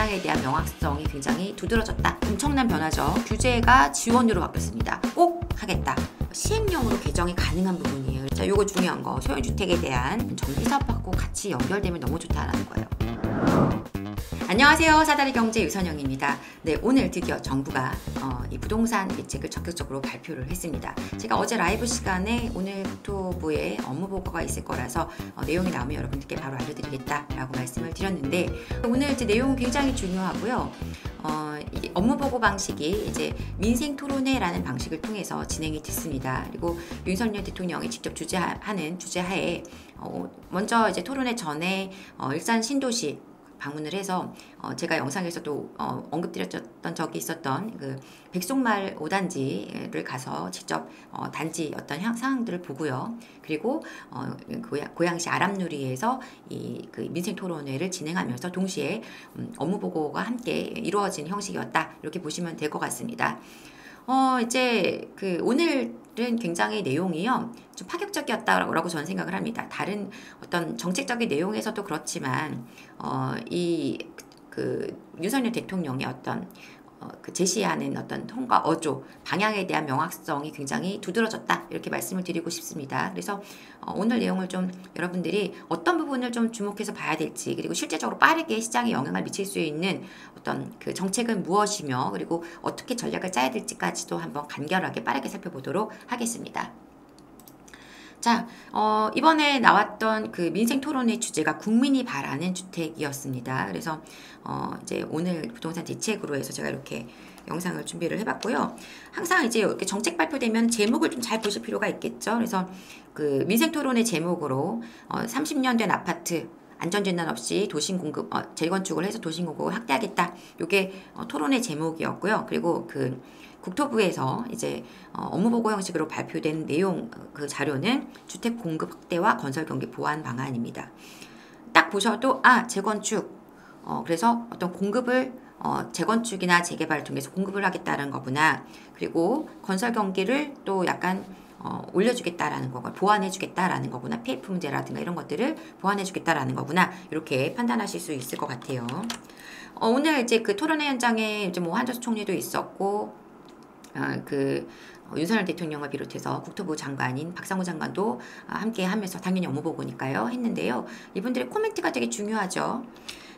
방향에 대한 명확성이 굉장히 두드러졌다. 엄청난 변화죠. 규제가 지원으로 바뀌었습니다. 꼭 하겠다. 시행령으로 개정이 가능한 부분이에요. 자, 요거 중요한 거. 소형주택에 대한 정비사업하고 같이 연결되면 너무 좋다라는 거예요. 안녕하세요. 사다리경제 유선영입니다. 네, 오늘 드디어 정부가 이 부동산 대책을 적극적으로 발표를 했습니다. 제가 어제 라이브 시간에 오늘 국토부의 업무 보고가 있을 거라서 내용이 나오면 여러분들께 바로 알려드리겠다라고 말씀을 드렸는데, 오늘 이제 내용은 굉장히 중요하고요. 이 업무 보고 방식이 이제 민생 토론회라는 방식을 통해서 진행이 됐습니다. 그리고 윤석열 대통령이 직접 주재하는 주재하에 먼저 이제 토론회 전에 일산 신도시 방문을 해서 제가 영상에서도 언급드렸던 적이 있었던 그 백송마을 5단지를 가서 직접 단지 어떤 상황들을 보고요. 그리고 고양시 아람누리에서 그 민생 토론회를 진행하면서 동시에 업무 보고가 함께 이루어진 형식이었다. 이렇게 보시면 될 것 같습니다. 이제 오늘은 굉장히 내용이요, 좀 파격적이었다라고 저는 생각을 합니다. 다른 어떤 정책적인 내용에서도 그렇지만, 윤석열 대통령의 어떤 제시하는 어떤 통과 어조, 방향에 대한 명확성이 굉장히 두드러졌다. 이렇게 말씀을 드리고 싶습니다. 그래서 오늘 내용을 좀 여러분들이 어떤 부분을 좀 주목해서 봐야 될지, 그리고 실제적으로 빠르게 시장에 영향을 미칠 수 있는 어떤 그 정책은 무엇이며, 그리고 어떻게 전략을 짜야 될지까지도 한번 간결하게 빠르게 살펴보도록 하겠습니다. 자, 이번에 나왔던 그 민생 토론회 주제가 국민이 바라는 주택이었습니다. 그래서 이제 오늘 부동산 대책으로 해서 제가 이렇게 영상을 준비를 해봤고요. 항상 이제 이렇게 정책 발표되면 제목을 좀 잘 보실 필요가 있겠죠. 그래서 그 민생 토론회 제목으로 30년 된 아파트 안전진단 없이 도심 공급, 재건축을 해서 도심 공급을 확대하겠다. 이게 토론회 제목이었고요. 그리고 국토부에서 이제 업무 보고 형식으로 발표된 내용, 그 자료는 주택 공급 확대와 건설 경기 보완 방안입니다. 딱 보셔도 재건축, 그래서 어떤 공급을 재건축이나 재개발을 통해서 공급을 하겠다는 거구나. 그리고 건설 경기를 또 약간 올려주겠다라는 거고, 보완해주겠다라는 거구나. PF 문제라든가 이런 것들을 보완해주겠다라는 거구나. 이렇게 판단하실 수 있을 것 같아요. 오늘 이제 그 토론회 현장에 이제 한전수 총리도 있었고, 윤석열 대통령을 비롯해서 국토부 장관인 박상호 장관도 함께 하면서 당연히 업무 보고니까요 했는데요. 이분들의 코멘트가 되게 중요하죠.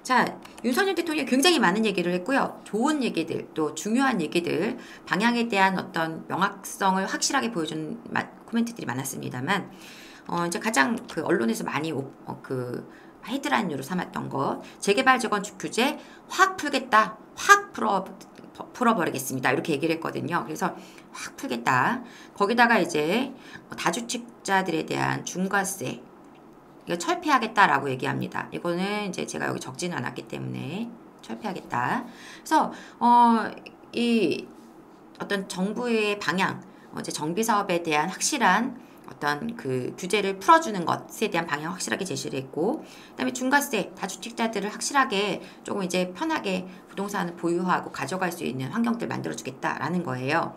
자, 윤석열 대통령이 굉장히 많은 얘기를 했고요. 좋은 얘기들, 또 중요한 얘기들, 방향에 대한 어떤 명확성을 확실하게 보여준 코멘트들이 많았습니다만, 이제 가장 언론에서 많이 헤드라인으로 삼았던 것, 재개발 재건축 규제 확 풀겠다, 확 풀어버리겠습니다. 이렇게 얘기를 했거든요. 그래서 확 풀겠다. 거기다가 이제 다주택자들에 대한 중과세 이거 철폐하겠다라고 얘기합니다. 이거는 이제 제가 여기 적지는 않았기 때문에 철폐하겠다. 그래서 이 어떤 정부의 방향, 이제 정비 사업에 대한 확실한 어떤 그 규제를 풀어주는 것에 대한 방향 확실하게 제시를 했고, 그다음에 중과세, 다주택자들을 확실하게 조금 이제 편하게 부동산을 보유하고 가져갈 수 있는 환경들 만들어주겠다라는 거예요.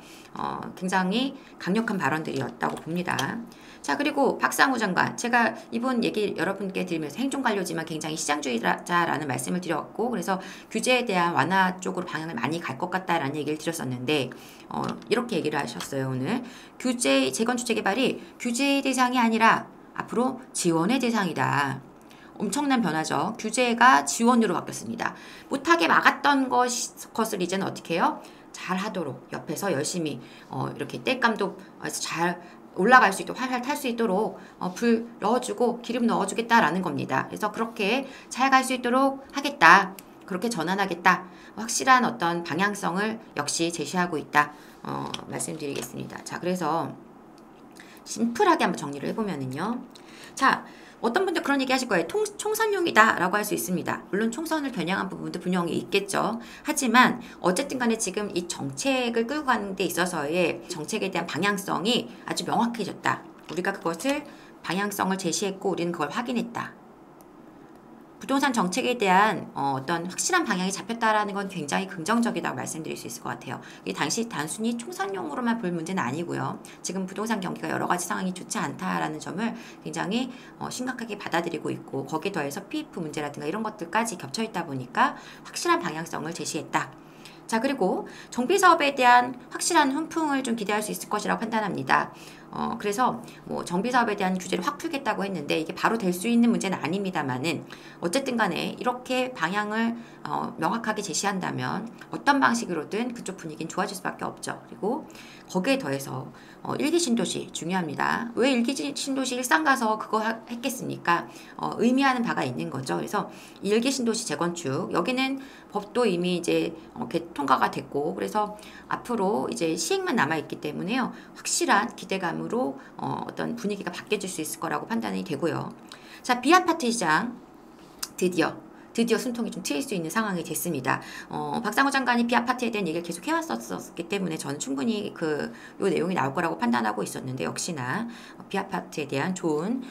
굉장히 강력한 발언들이었다고 봅니다. 자, 그리고 박상호 장관, 제가 이번 얘기 여러분께 드리면서 행정관료지만 굉장히 시장주의자라는 말씀을 드렸고, 그래서 규제에 대한 완화 쪽으로 방향을 많이 갈 것 같다라는 얘기를 드렸었는데, 이렇게 얘기를 하셨어요. 오늘 규제, 재건축 재개발이 규제의 대상이 아니라 앞으로 지원의 대상이다. 엄청난 변화죠. 규제가 지원으로 바뀌었습니다. 못하게 막았던 것을 이제는 어떻게 해요? 잘 하도록 옆에서 열심히 이렇게 땔감도 잘 올라갈 수 있도록, 활활 탈 수 있도록 불 넣어주고 기름 넣어주겠다라는 겁니다. 그래서 그렇게 잘 갈 수 있도록 하겠다. 그렇게 전환하겠다. 확실한 어떤 방향성을 역시 제시하고 있다. 말씀드리겠습니다. 자, 그래서 심플하게 한번 정리를 해보면은요. 자, 어떤 분들 그런 얘기 하실 거예요. 총선용이다 라고 할 수 있습니다. 물론 총선을 겨냥한 부분도 분명히 있겠죠. 하지만 어쨌든 간에 지금 이 정책을 끌고 가는 데 있어서의 정책에 대한 방향성이 아주 명확해졌다. 우리가 그것을 방향성을 제시했고 우리는 그걸 확인했다. 부동산 정책에 대한 어떤 확실한 방향이 잡혔다라는 건 굉장히 긍정적이라고 말씀드릴 수 있을 것 같아요. 이게 단순히 총선용으로만 볼 문제는 아니고요. 지금 부동산 경기가 여러 가지 상황이 좋지 않다라는 점을 굉장히 심각하게 받아들이고 있고, 거기에 더해서 PF 문제라든가 이런 것들까지 겹쳐 있다 보니까 확실한 방향성을 제시했다. 자, 그리고 정비사업에 대한 확실한 훈풍을 좀 기대할 수 있을 것이라고 판단합니다. 그래서 뭐 정비사업에 대한 규제를 확 풀겠다고 했는데 이게 바로 될 수 있는 문제는 아닙니다만은, 어쨌든 간에 이렇게 방향을 명확하게 제시한다면 어떤 방식으로든 그쪽 분위기는 좋아질 수밖에 없죠. 그리고 거기에 더해서 일기 신도시 중요합니다. 왜 일기 신도시 일산 가서 그거 했겠습니까? 의미하는 바가 있는 거죠. 그래서 일기 신도시 재건축, 여기는 법도 이미 이제 통과가 됐고, 그래서 앞으로 이제 시행만 남아 있기 때문에요. 확실한 기대감으로 어떤 분위기가 바뀌어질 수 있을 거라고 판단이 되고요. 자, B아파트 시장 드디어 숨통이 좀 트일 수 있는 상황이 됐습니다. 박상호 장관이 B아파트에 대한 얘기를 계속 해왔었기 때문에 저는 충분히 요 내용이 나올 거라고 판단하고 있었는데, 역시나 B아파트에 대한 좋은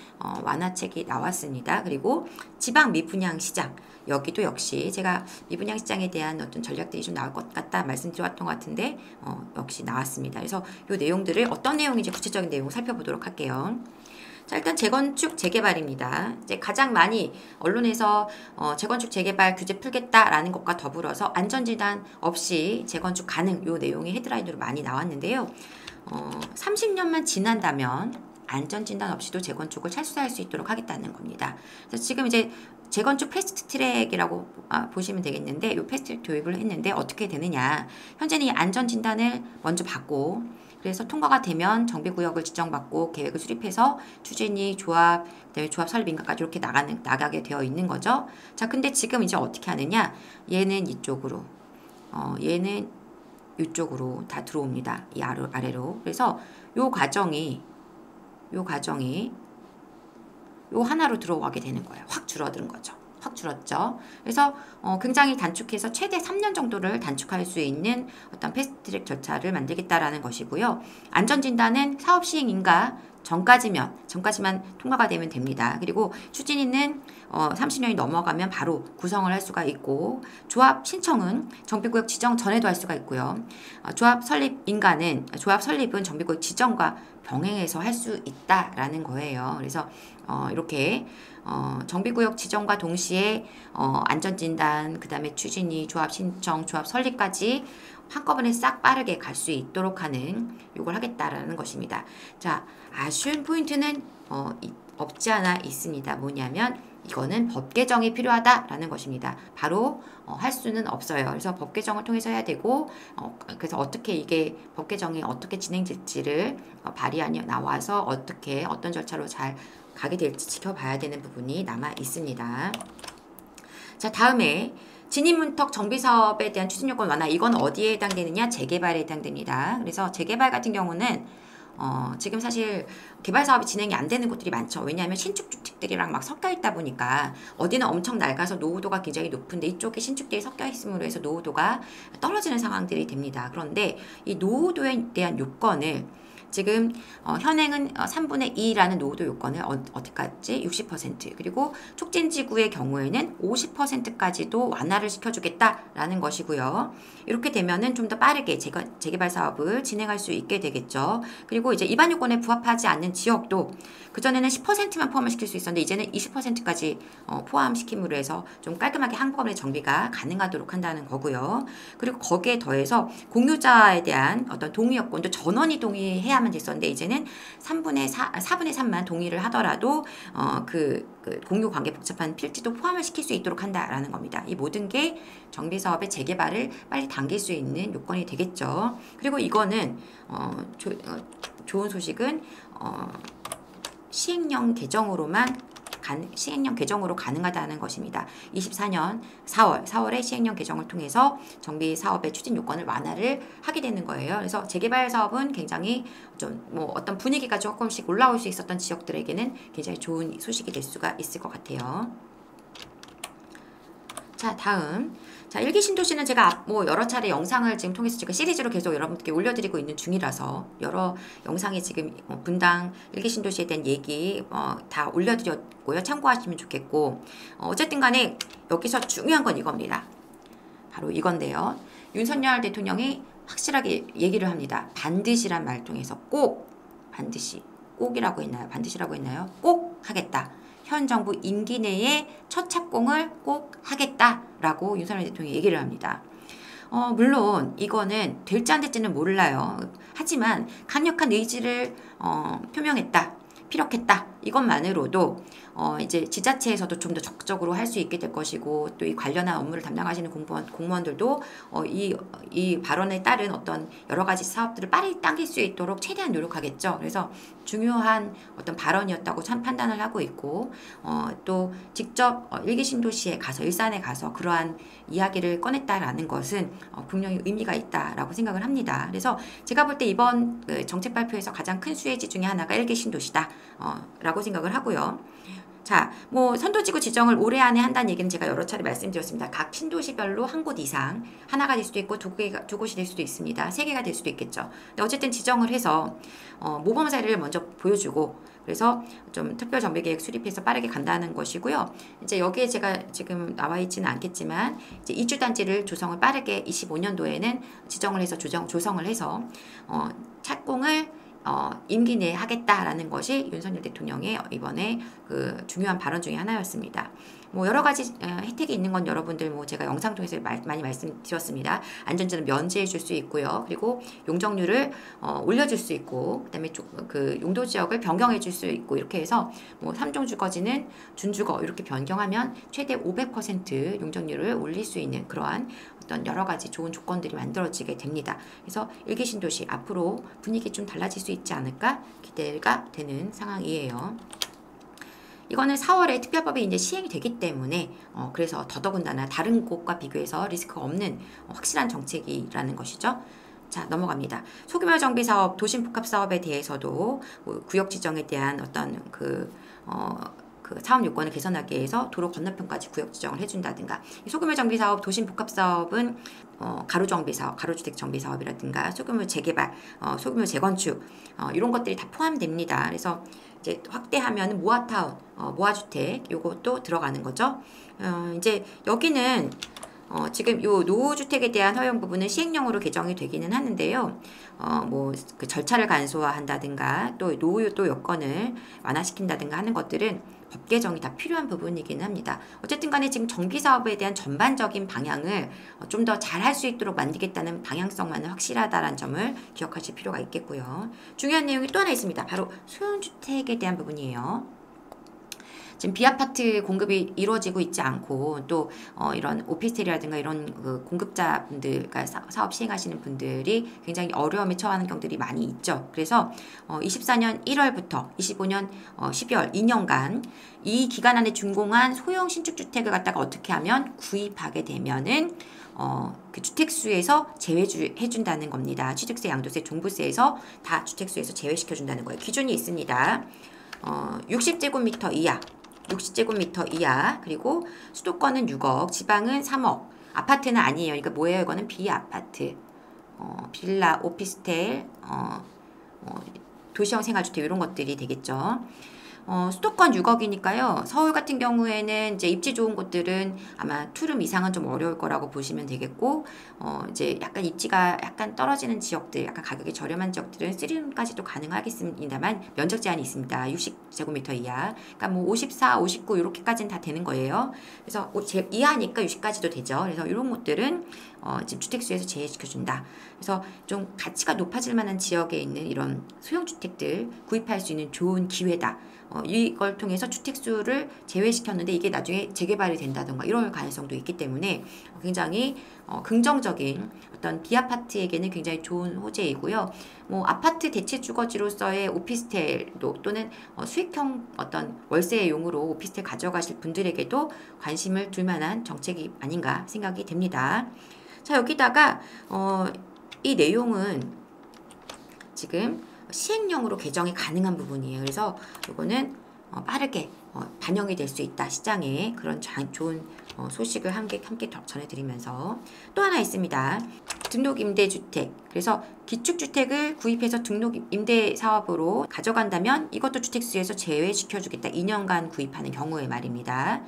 완화책이 나왔습니다. 그리고 지방 미분양 시장, 여기도 역시 제가 미분양 시장에 대한 어떤 전략들이 좀 나올 것 같다 말씀드렸던 것 같은데 역시 나왔습니다. 그래서 이 내용들을 어떤 내용인지 구체적인 내용을 살펴보도록 할게요. 자, 일단 재건축 재개발입니다. 이제 가장 많이 언론에서 재건축 재개발 규제 풀겠다라는 것과 더불어서 안전진단 없이 재건축 가능, 요 내용이 헤드라인으로 많이 나왔는데요. 30년만 지난다면 안전진단 없이도 재건축을 철수할 수 있도록 하겠다는 겁니다. 그래서 지금 이제 재건축 패스트 트랙이라고 보시면 되겠는데, 이 패스트 트랙 도입을 했는데 어떻게 되느냐. 현재는 이 안전진단을 먼저 받고, 그래서 통과가 되면 정비구역을 지정받고 계획을 수립해서 추진이 조합, 그다음에 조합 설립 인가까지 이렇게 나가게 되어 있는 거죠. 자, 근데 지금 이제 어떻게 하느냐. 얘는 이쪽으로, 얘는 이쪽으로 다 들어옵니다. 이 아래로. 그래서 요 과정이 요 하나로 들어가게 되는 거예요. 확 줄어든 거죠. 확 줄었죠. 그래서 굉장히 단축해서 최대 3년 정도를 단축할 수 있는 어떤 패스트트랙 절차를 만들겠다라는 것이고요. 안전진단은 사업 시행 인가 전까지만 통과가 되면 됩니다. 그리고 추진위는 30년이 넘어가면 바로 구성을 할 수가 있고, 조합 신청은 정비구역 지정 전에도 할 수가 있고요. 조합 설립은 정비구역 지정과 병행해서 할 수 있다라는 거예요. 그래서 이렇게 정비구역 지정과 동시에 안전진단, 그 다음에 추진위, 조합 신청, 조합 설립까지 한꺼번에 싹 빠르게 갈 수 있도록 하는 요걸 하겠다라는 것입니다. 자, 아쉬운 포인트는 없지 않아 있습니다. 뭐냐면 이거는 법 개정이 필요하다라는 것입니다. 바로 할 수는 없어요. 그래서 법 개정을 통해서 해야 되고, 그래서 어떻게 이게 법 개정이 어떻게 진행될지를 발의안이 나와서 어떤 절차로 잘 가게 될지 지켜봐야 되는 부분이 남아 있습니다. 자, 다음에 진입문턱 정비사업에 대한 추진요건 완화, 이건 어디에 해당되느냐? 재개발에 해당됩니다. 그래서 재개발 같은 경우는 지금 사실 개발 사업이 진행이 안 되는 곳들이 많죠. 왜냐하면 신축 주택들이랑 막 섞여 있다 보니까 어디는 엄청 낡아서 노후도가 굉장히 높은데 이쪽에 신축들이 섞여 있음으로 해서 노후도가 떨어지는 상황들이 됩니다. 그런데 이 노후도에 대한 요건을 지금 현행은 3분의 2라는 노후도 요건을 어디까지? 60%, 그리고 촉진지구의 경우에는 50%까지도 완화를 시켜주겠다라는 것이고요. 이렇게 되면은 좀 더 빠르게 재개발 사업을 진행할 수 있게 되겠죠. 그리고 이제 입안 요건에 부합하지 않는 지역도 그전에는 10%만 포함을 시킬 수 있었는데 이제는 20%까지 포함시킴으로 해서 좀 깔끔하게 한꺼번에 정비가 가능하도록 한다는 거고요. 그리고 거기에 더해서 공유자에 대한 어떤 동의 요건도 전원이 동의해야만 됐었는데 이제는 4분의 3만 동의를 하더라도 공유 관계 복잡한 필지도 포함을 시킬 수 있도록 한다라는 겁니다. 이 모든 게 정비사업의 재개발을 빨리 당길 수 있는 요건이 되겠죠. 그리고 이거는 좋은 소식은 시행령 개정으로 가능하다는 것입니다. 24년 4월에 시행령 개정을 통해서 정비 사업의 추진 요건을 완화를 하게 되는 거예요. 그래서 재개발 사업은 굉장히 좀 어떤 분위기가 조금씩 올라올 수 있었던 지역들에게는 굉장히 좋은 소식이 될 수가 있을 것 같아요. 자, 다음. 자, 일기 신도시는 제가 뭐 여러 차례 영상을 지금 통해서 제가 시리즈로 계속 여러분께 올려드리고 있는 중이라서 여러 영상이 지금 분당 일기 신도시에 대한 얘기 다 올려드렸고요. 참고하시면 좋겠고, 어쨌든 간에 여기서 중요한 건 이겁니다. 바로 이건데요. 윤석열 대통령이 확실하게 얘기를 합니다. 반드시란 말 통해서 꼭, 반드시, 꼭이라고 했나요? 반드시라고 했나요? 꼭 하겠다. 현 정부 임기 내에 첫 착공을 꼭 하겠다라고 윤석열 대통령이 얘기를 합니다. 물론 이거는 될지 안 될지는 몰라요. 하지만 강력한 의지를 표명했다. 피력했다. 이것만으로도 이제 지자체에서도 좀 더 적극적으로 할 수 있게 될 것이고, 또 이 관련한 업무를 담당하시는 공무원들도 이 발언에 따른 어떤 여러 가지 사업들을 빨리 당길 수 있도록 최대한 노력하겠죠. 그래서 중요한 어떤 발언이었다고 참 판단을 하고 있고, 또 직접 일기 신도시에 가서, 일산에 가서 그러한 이야기를 꺼냈다라는 것은 분명히 의미가 있다라고 생각을 합니다. 그래서 제가 볼 때 이번 정책 발표에서 가장 큰 수혜지 중에 하나가 일기 신도시다 라고 생각을 하고요. 자, 뭐 선도지구 지정을 올해 안에 한다는 얘기는 제가 여러 차례 말씀드렸습니다. 각 신도시별로 한 곳 이상, 하나가 될 수도 있고 두 곳이 될 수도 있습니다. 세 개가 될 수도 있겠죠. 근데 어쨌든 지정을 해서 모범 사례를 먼저 보여주고, 그래서 좀 특별정비계획 수립해서 빠르게 간다는 것이고요. 이제 여기에 제가 지금 나와 있지는 않겠지만, 이제 이주단지를 조성을 빠르게 25년도에는 지정을 해서 조성을 해서 착공을 임기 내에 하겠다라는 것이 윤석열 대통령의 이번에 그 중요한 발언 중에 하나였습니다. 뭐 여러 가지 혜택이 있는 건 여러분들 뭐 제가 영상 통해서 많이 말씀드렸습니다. 안전자는 면제해 줄 수 있고요. 그리고 용적률을 올려줄 수 있고, 그다음에 그 용도 지역을 변경해 줄 수 있고, 이렇게 해서 뭐 3종 주거지는 준주거 이렇게 변경하면 최대 500% 용적률을 올릴 수 있는 그러한 어떤 여러 가지 좋은 조건들이 만들어지게 됩니다. 그래서 일기 신도시 앞으로 분위기 좀 달라질 수 있지 않을까 기대가 되는 상황이에요. 이거는 4월에 특별법이 이제 시행이 되기 때문에 그래서 더더군다나 다른 곳과 비교해서 리스크가 없는 확실한 정책이라는 것이죠. 자, 넘어갑니다. 소규모 정비 사업, 도심 복합 사업에 대해서도 뭐 구역 지정에 대한 어떤 그 사업 요건을 개선하기 위해서 도로 건너편까지 구역 지정을 해준다든가, 소규모 정비 사업, 도심 복합 사업은 가로 정비 사업, 가로주택 정비 사업이라든가 소규모 재개발, 소규모 재건축 이런 것들이 다 포함됩니다. 그래서 이제 확대하면 모아타운, 모아주택 요것도 들어가는 거죠. 이제 여기는 지금 요 노후주택에 대한 허용 부분은 시행령으로 개정이 되기는 하는데요. 뭐 그 절차를 간소화한다든가 또 노후 여건을 완화시킨다든가 하는 것들은 법 개정이 다 필요한 부분이긴 합니다. 어쨌든 간에 지금 정비 사업에 대한 전반적인 방향을 좀 더 잘할 수 있도록 만들겠다는 방향성만은 확실하다는 점을 기억하실 필요가 있겠고요. 중요한 내용이 또 하나 있습니다. 바로 소형주택에 대한 부분이에요. 지금 비아파트 공급이 이루어지고 있지 않고, 또 이런 오피스텔이라든가 이런 그 공급자분들, 그러니까 사업 시행하시는 분들이 굉장히 어려움에 처하는 경우들이 많이 있죠. 그래서 24년 1월부터 25년 12월 2년간 이 기간 안에 준공한 소형 신축주택을 갖다가 어떻게 하면 구입하게 되면은 그 주택수에서 제외해준다는 겁니다. 취득세, 양도세, 종부세에서 다 주택수에서 제외시켜준다는 거예요. 기준이 있습니다. 60제곱미터 이하, 60제곱미터 이하, 그리고 수도권은 6억, 지방은 3억, 아파트는 아니에요. 그러니까 뭐예요? 이거는 비아파트, 빌라, 오피스텔, 도시형 생활주택 이런 것들이 되겠죠. 수도권 6억이니까요. 서울 같은 경우에는 이제 입지 좋은 곳들은 아마 투룸 이상은 좀 어려울 거라고 보시면 되겠고, 이제 약간 입지가 약간 떨어지는 지역들, 약간 가격이 저렴한 지역들은 3룸까지도 가능하겠습니다만 면적 제한이 있습니다. 60제곱미터 이하. 그러니까 뭐 54, 59 이렇게까지는 다 되는 거예요. 그래서 이하니까 60까지도 되죠. 그래서 이런 곳들은 지금 주택수에서 제외시켜준다. 그래서 좀 가치가 높아질 만한 지역에 있는 이런 소형주택들 구입할 수 있는 좋은 기회다. 이걸 통해서 주택수를 제외시켰는데 이게 나중에 재개발이 된다던가 이럴 가능성도 있기 때문에 굉장히 긍정적인 어떤 비아파트에게는 굉장히 좋은 호재이고요. 뭐 아파트 대체 주거지로서의 오피스텔도 또는 수익형 어떤 월세용으로 오피스텔 가져가실 분들에게도 관심을 둘 만한 정책이 아닌가 생각이 됩니다. 자, 여기다가 이 내용은 지금 시행령으로 개정이 가능한 부분이에요. 그래서 이거는 빠르게 반영이 될 수 있다. 시장에 그런 좋은 소식을 함께 전해드리면서 또 하나 있습니다. 등록임대주택. 그래서 기축주택을 구입해서 등록임대 사업으로 가져간다면 이것도 주택수에서 제외시켜주겠다. 2년간 구입하는 경우에 말입니다.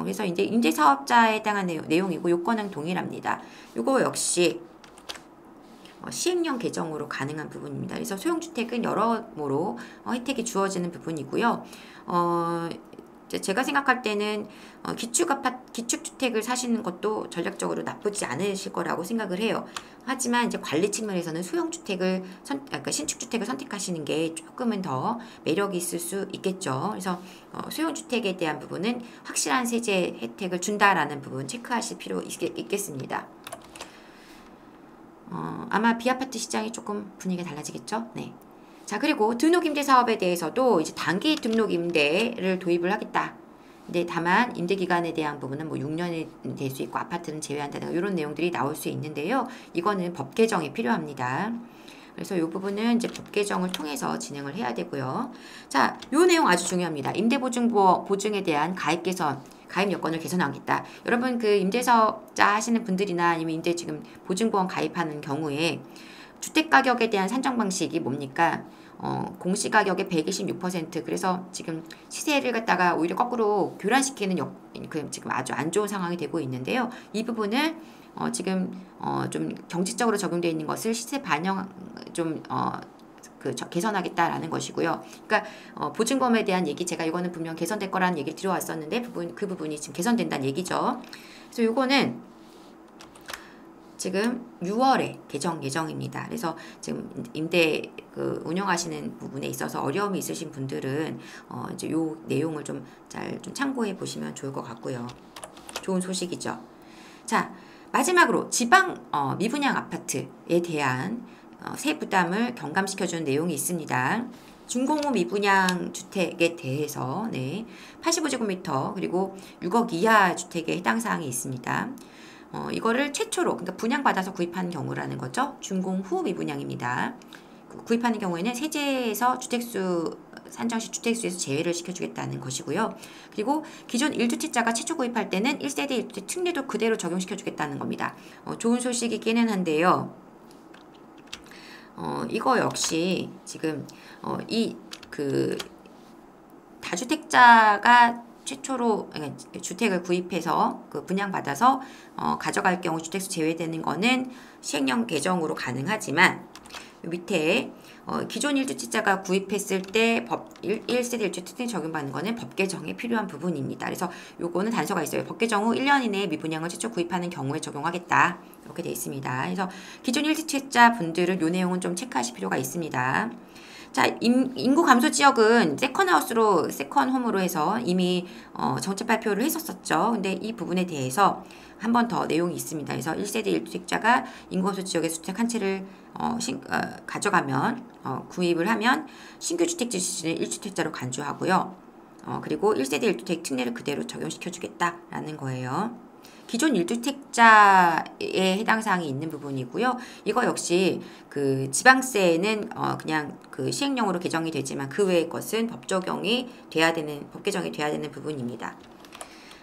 그래서 이제 임대사업자에 해당한 내용이고 요건은 동일합니다. 요거 역시 시행령 개정으로 가능한 부분입니다. 그래서 소형주택은 여러모로 혜택이 주어지는 부분이고요. 제가 생각할 때는 기축주택을 사시는 것도 전략적으로 나쁘지 않으실 거라고 생각을 해요. 하지만 이제 관리 측면에서는 소형주택을 그러니까 신축주택을 선택하시는 게 조금은 더 매력이 있을 수 있겠죠. 그래서 소형주택에 대한 부분은 확실한 세제 혜택을 준다라는 부분 체크하실 필요 있겠습니다. 아마 비아파트 시장이 조금 분위기가 달라지겠죠. 네. 자, 그리고 등록임대 사업에 대해서도 이제 단기 등록임대를 도입을 하겠다. 근데 다만 임대기간에 대한 부분은 뭐 6년이 될 수 있고 아파트는 제외한다든가 이런 내용들이 나올 수 있는데요. 이거는 법 개정이 필요합니다. 그래서 이 부분은 이제 법 개정을 통해서 진행을 해야 되고요. 자, 이 내용 아주 중요합니다. 임대보증에 대한 가입 여건을 개선하겠다. 여러분 그 임대사업자 하시는 분들이나 아니면 임대 지금 보증보험 가입하는 경우에 주택가격에 대한 산정 방식이 뭡니까? 공시가격의 126% 그래서 지금 시세를 갖다가 오히려 거꾸로 교란시키는 지금 아주 안 좋은 상황이 되고 있는데요. 이 부분을 지금 좀 경직적으로 적용되어 있는 것을 시세 반영 개선하겠다라는 것이고요. 그러니까 보증보험에 대한 얘기 제가 이거는 분명 개선될 거라는 얘기를 들어왔었는데 그 부분이 지금 개선된다는 얘기죠. 그래서 이거는 지금 6월에 개정 예정입니다. 그래서 지금 임대 운영하시는 부분에 있어서 어려움이 있으신 분들은 이제 요 내용을 좀 참고해 보시면 좋을 것 같고요. 좋은 소식이죠. 자, 마지막으로 지방 미분양 아파트에 대한 세 부담을 경감시켜주는 내용이 있습니다. 준공후 미분양 주택에 대해서 85제곱미터 그리고 6억 이하 주택에 해당 사항이 있습니다. 이거를 최초로 그러니까 분양받아서 구입하는 경우라는 거죠. 준공후 미분양입니다. 구입하는 경우에는 세제에서 산정 시 주택수에서 제외를 시켜주겠다는 것이고요. 그리고 기존 1주택자가 최초 구입할 때는 1세대 1주택 특례도 그대로 적용시켜주겠다는 겁니다. 좋은 소식이기는 한데요. 이거 역시 지금 다주택자가 최초로 주택을 구입해서 분양받아서 가져갈 경우 주택수 제외되는 거는 시행령 개정으로 가능하지만 밑에 기존 1주택자가 구입했을 때 1세대 1주택 특례 적용받는 거는 법 개정에 필요한 부분입니다. 그래서 요거는 단서가 있어요. 법 개정 후 1년 이내에 미분양을 최초 구입하는 경우에 적용하겠다. 이렇게 되어 있습니다. 그래서 기존 1주택자 분들은 요 내용은 좀 체크하실 필요가 있습니다. 자, 인구 감소 지역은 세컨홈으로 해서 이미 정책 발표를 했었죠. 근데 이 부분에 대해서 한 번 더 내용이 있습니다. 그래서 1세대 1주택자가 인구 감소 지역에 주택 한 채를 가져가면 구입을 하면 신규 주택 지시는 1주택자로 간주하고요. 그리고 1세대 1주택 특례를 그대로 적용시켜주겠다라는 거예요. 기존 1주택자에 해당 사항이 있는 부분이고요. 이거 역시 지방세는 그냥 시행령으로 개정이 되지만 그 외의 것은 법 개정이 돼야 되는 부분입니다.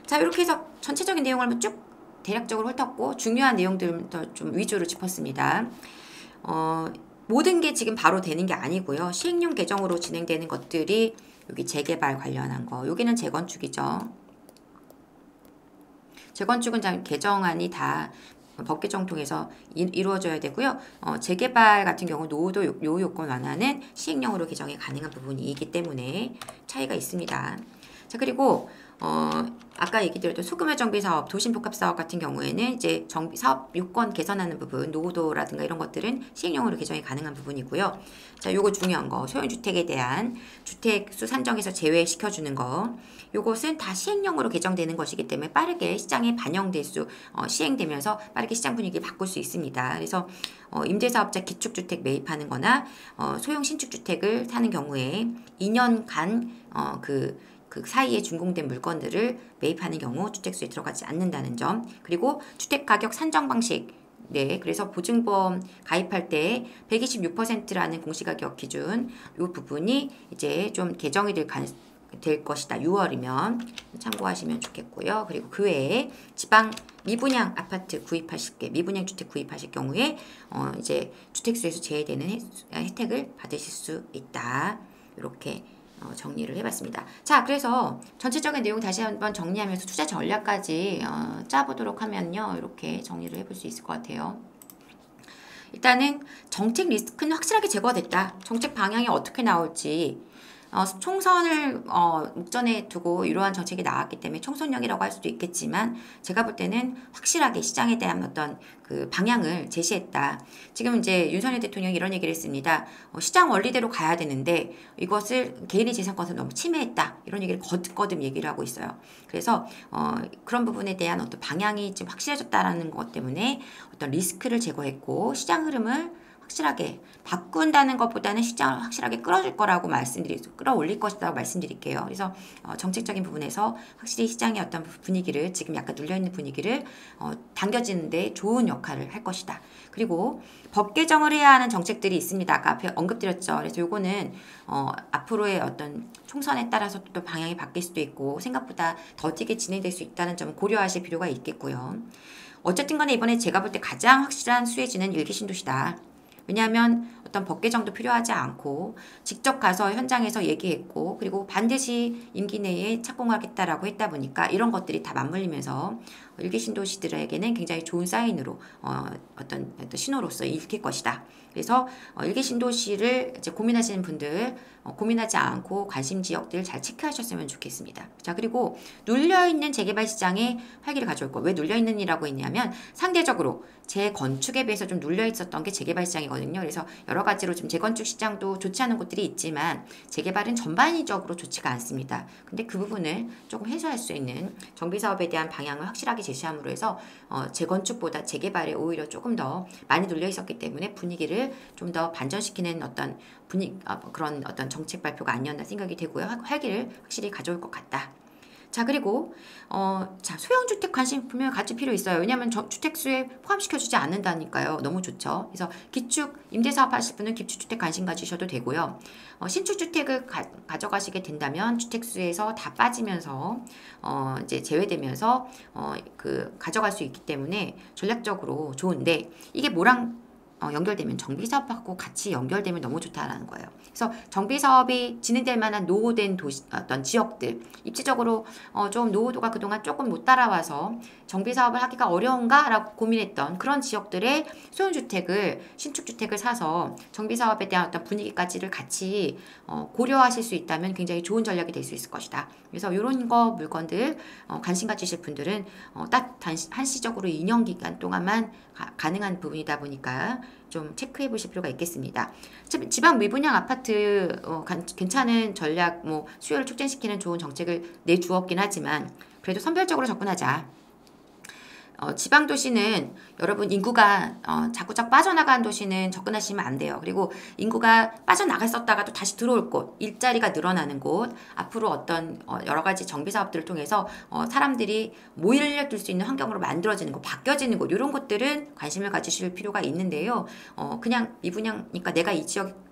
자, 이렇게 해서 전체적인 내용을 쭉 대략적으로 훑었고 중요한 내용들부터 좀 위주로 짚었습니다. 모든 게 지금 바로 되는 게 아니고요. 시행령 개정으로 진행되는 것들이 여기 재개발 관련한 거, 여기는 재건축이죠. 재건축은 개정안이 다 법 개정 통해서 이루어져야 되고요. 재개발 같은 경우 노후도 요 요건 완화는 시행령으로 개정이 가능한 부분이기 때문에 차이가 있습니다. 자, 그리고 아까 얘기 드렸던 소규모 정비 사업, 도심 복합 사업 같은 경우에는 이제 정비 사업 요건 개선하는 부분, 노후도라든가 이런 것들은 시행령으로 개정이 가능한 부분이고요. 자, 요거 중요한 거, 소형 주택에 대한 주택수 산정에서 제외시켜주는 거, 요것은 다 시행령으로 개정되는 것이기 때문에 빠르게 시장에 시행되면서 빠르게 시장 분위기를 바꿀 수 있습니다. 그래서 임대사업자 기축주택 매입하는 거나 소형 신축주택을 사는 경우에 2년간 그 사이에 준공된 물건들을 매입하는 경우 주택수에 들어가지 않는다는 점, 그리고 주택가격 산정 방식, 그래서 보증보험 가입할 때 126%라는 공시가격 기준 이 부분이 이제 좀 개정이 될 될 것이다. 6월이면 참고하시면 좋겠고요. 그리고 그 외에 지방 미분양 아파트 구입하실 게 미분양 주택 구입하실 경우에 이제 주택수에서 제외되는 혜택을 받으실 수 있다. 이렇게 정리를 해봤습니다. 자, 그래서 전체적인 내용 다시 한번 정리하면서 투자 전략까지 짜보도록 하면요. 이렇게 정리를 해볼 수 있을 것 같아요. 일단은 정책 리스크는 확실하게 제거가 됐다. 정책 방향이 어떻게 나올지 총선을 목전에 두고 이러한 정책이 나왔기 때문에 총선령이라고 할 수도 있겠지만 제가 볼 때는 확실하게 시장에 대한 어떤 그 방향을 제시했다. 지금 이제 윤석열 대통령이 이런 얘기를 했습니다. 시장 원리대로 가야 되는데 이것을 개인의 재산권을 너무 침해했다. 이런 얘기를 거듭거듭 얘기를 하고 있어요. 그래서 그런 부분에 대한 어떤 방향이 좀 확실해졌다라는 것 때문에 어떤 리스크를 제거했고 시장 흐름을 확실하게 바꾼다는 것보다는 시장을 확실하게 끌어줄 거라고 끌어올릴 것이라고 말씀드릴게요. 그래서 정책적인 부분에서 확실히 시장의 어떤 분위기를 지금 약간 눌려있는 분위기를 당겨지는데 좋은 역할을 할 것이다. 그리고 법 개정을 해야 하는 정책들이 있습니다. 아까 앞에 언급드렸죠. 그래서 요거는 앞으로의 어떤 총선에 따라서 또 방향이 바뀔 수도 있고 생각보다 더디게 진행될 수 있다는 점을 고려하실 필요가 있겠고요. 어쨌든 간에 이번에 제가 볼 때 가장 확실한 수혜지는 일기신도시다. 왜냐하면 어떤 법 개정도 필요하지 않고 직접 가서 현장에서 얘기했고 그리고 반드시 임기 내에 착공하겠다라고 했다 보니까 이런 것들이 다 맞물리면서 일기 신도시들에게는 굉장히 좋은 사인으로 어떤 신호로서 읽힐 것이다. 그래서 일기 신도시를 이제 고민하시는 분들 고민하지 않고 관심 지역들 잘 체크하셨으면 좋겠습니다. 자, 그리고 눌려있는 재개발 시장에 활기를 가져올 거. 왜 눌려있는이라고 했냐면 상대적으로 재건축에 비해서 좀 눌려있었던 게 재개발 시장이거든요. 그래서 여러 가지로 좀 재건축 시장도 좋지 않은 곳들이 있지만 재개발은 전반적으로 좋지가 않습니다. 근데 그 부분을 조금 해소할 수 있는 정비사업에 대한 방향을 확실하게 제시함으로 해서 재건축보다 재개발에 오히려 조금 더 많이 눌려있었기 때문에 분위기를 좀 더 반전시키는 어떤 그런 어떤 정책 발표가 아니었나 생각이 되고요. 활기를 확실히 가져올 것 같다. 자, 그리고 자, 소형주택 관심 분명히 가질 필요 있어요. 왜냐하면 주택수에 포함시켜주지 않는다니까요. 너무 좋죠. 그래서 기축 임대사업 하실 분은 기축주택 관심 가지셔도 되고요. 신축주택을 가져가시게 된다면 주택수에서 다 빠지면서 이제 제외되면서 가져갈 수 있기 때문에 전략적으로 좋은데 이게 뭐랑 연결되면 정비사업하고 같이 연결되면 너무 좋다라는 거예요. 그래서 정비사업이 진행될 만한 노후된 어떤 지역들, 입지적으로 좀 노후도가 그동안 조금 못 따라와서 정비사업을 하기가 어려운가라고 고민했던 그런 지역들의 소형주택을 신축주택을 사서 정비사업에 대한 어떤 분위기까지를 같이 고려하실 수 있다면 굉장히 좋은 전략이 될 수 있을 것이다. 그래서 이런 물건들 관심 가지실 분들은 딱 한시적으로 2년 기간 동안만 가능한 부분이다 보니까 좀 체크해 보실 필요가 있겠습니다. 지방 미분양 아파트 괜찮은 전략, 수요를 촉진시키는 좋은 정책을 내주었긴 하지만 그래도 선별적으로 접근하자. 지방 도시는 여러분 인구가 자꾸 빠져나간 도시는 접근하시면 안 돼요. 그리고 인구가 빠져나갔었다가 또 다시 들어올 곳, 일자리가 늘어나는 곳, 앞으로 어떤 여러 가지 정비 사업들을 통해서 사람들이 모일둘 수 있는 환경으로 만들어지는 곳, 바뀌어지는 곳, 이런 것들은 관심을 가지실 필요가 있는데요. 그냥 미분양이니까 내가 이 지역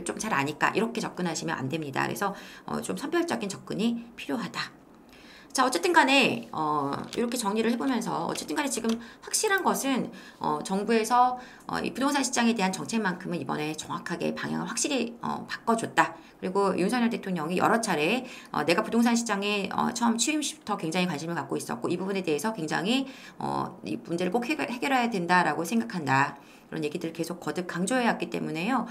좀 잘 아니까 이렇게 접근하시면 안 됩니다. 그래서 좀 선별적인 접근이 필요하다. 자, 어쨌든 간에 이렇게 정리를 해보면서 어쨌든 간에 지금 확실한 것은 정부에서 이 부동산 시장에 대한 정책만큼은 이번에 정확하게 방향을 확실히 바꿔줬다. 그리고 윤석열 대통령이 여러 차례 내가 부동산 시장에 처음 취임 시부터 굉장히 관심을 갖고 있었고 이 부분에 대해서 굉장히 이 문제를 꼭 해결해야 된다라고 생각한다. 그런 얘기들을 계속 거듭 강조해왔기 때문에요.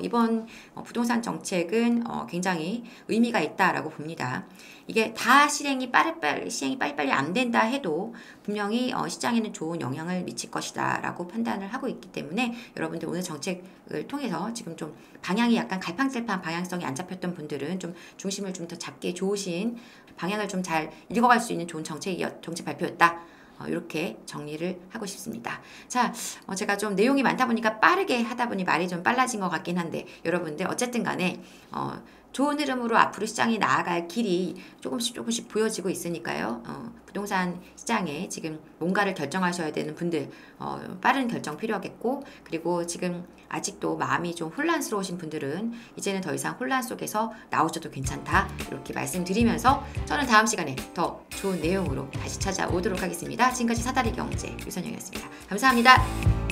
이번 부동산 정책은 굉장히 의미가 있다라고 봅니다. 이게 다 시행이 빨리빨리 안 된다 해도 분명히 시장에는 좋은 영향을 미칠 것이다 라고 판단을 하고 있기 때문에 여러분들 오늘 정책을 통해서 지금 좀 방향이 약간 갈팡질팡 방향성이 안 잡혔던 분들은 좀 중심을 좀 더 잡기 좋으신 방향을 좀 잘 읽어갈 수 있는 좋은 정책 발표였다. 이렇게 정리를 하고 싶습니다. 자, 제가 좀 내용이 많다 보니까 빠르게 하다 보니 말이 좀 빨라진 것 같긴 한데 여러분들 어쨌든 간에 좋은 흐름으로 앞으로 시장이 나아갈 길이 조금씩 보여지고 있으니까요. 부동산 시장에 지금 뭔가를 결정하셔야 되는 분들 빠른 결정 필요하겠고, 그리고 지금 아직도 마음이 좀 혼란스러우신 분들은 이제는 더 이상 혼란 속에서 나오셔도 괜찮다, 이렇게 말씀드리면서 저는 다음 시간에 더 좋은 내용으로 다시 찾아오도록 하겠습니다. 지금까지 사다리 경제 유선영이었습니다. 감사합니다.